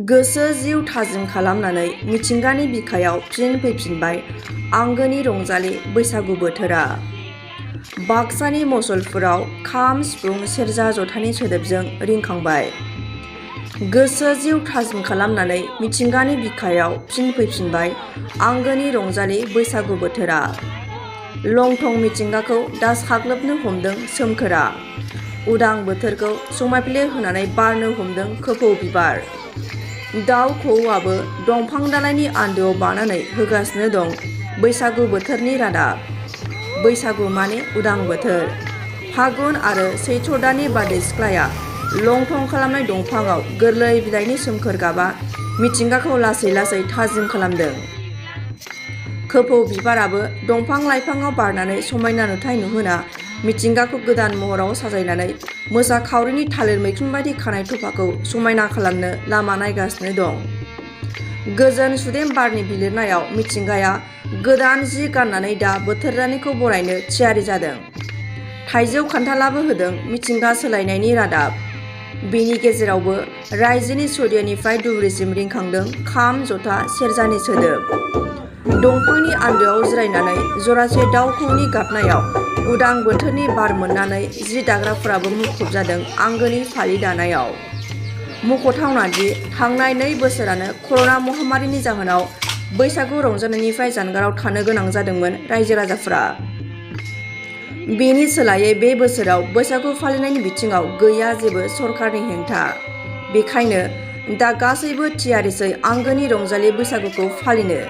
गोसो जिउ थाजिम खालामनानै मिथिंगानि बिखायाव फिन फैफिनबाय आंगोनि रंजालि बैसागु बोथोरा। बाक्सानि मसलपुराव खाम, सिफुं, सेरजा, जथानि सोदोबजों रिंखांबाय। गोसो जिउ थाजिम खालामनानै मिथिंगानि बिखायाव फिन फैफिनबाय आंगोनि रंजालि बैसागु बोथोरा। लंथं मिथिंगाखौ दा साग्लोबनो हमदों सोमखोरा। उदां बोथोरखौ समायफ्ले होनानै बारनो हमदों खोफौ बिबार। दाउ खौवौआबो दंफां दालाइनि आन्दोआव बानानै होगासिनो दं बैसागु बोथोरनि रादाब। बैसागु माने उदां बोथोर। फागुन आरो सैथ्र दाननि बारदै सिख्लाया लंथं खालामनाय दंफाङाव गोरलै बिलाइनि सोमखोर गाबा मिथिंगाखौ लासै लासै थाजिम खालामदों। खोफौ बिबाराबो दंफां लाइफाङाव बारनानै समायना नुथाय नुहोना मिथिंगाखौ गोदान महराव साजायनानै मोसाखावरिनि थालिर मैखुन बायदि खानाय थफाखौ समायना खालामनो लामा नायगासिनो दं। गोजोन सुदेम बारनि बिलिरनायाव मिथिंगाया गोदान जि गाननानै दा बोथोर रानिखौ बरायनो थियारि जादों। थाइजौ खान्थालाबो होदों मिथिंगा सोलायनायनि रादाब। बेनि गेजेरावबो रायजोनि सुडिअ'निफ्राय धुबुरीसिम रिंखांदों खाम, जथा, सेरजानि सोदोब। दंफांनि आन्दोआव जिरायनानै जरासे दाउ खौवौनि गाबनायाव उदां बोथोरनि बार मोननानै जि दाग्राफोराबो मुखुब जादों आंगोनि फालि दानायाव। मख'थावनादि थांनाय 2 बोसोरानो कर'ना महामारिनि जाहोनाव बैसागु रंजानायनिफ्राय जानगाराव थानो गोनां जादोंमोन रायजो राजाफ्रा। बेनि सोलायै बे बोसोराव बैसागु फालिनायनि बिथिङाव गैया जेबो सरकारनि हेंथा। बेखायनो दा गासैबो थियारिसै आंगोनि रंजालि बैसागुखौ फालिनो।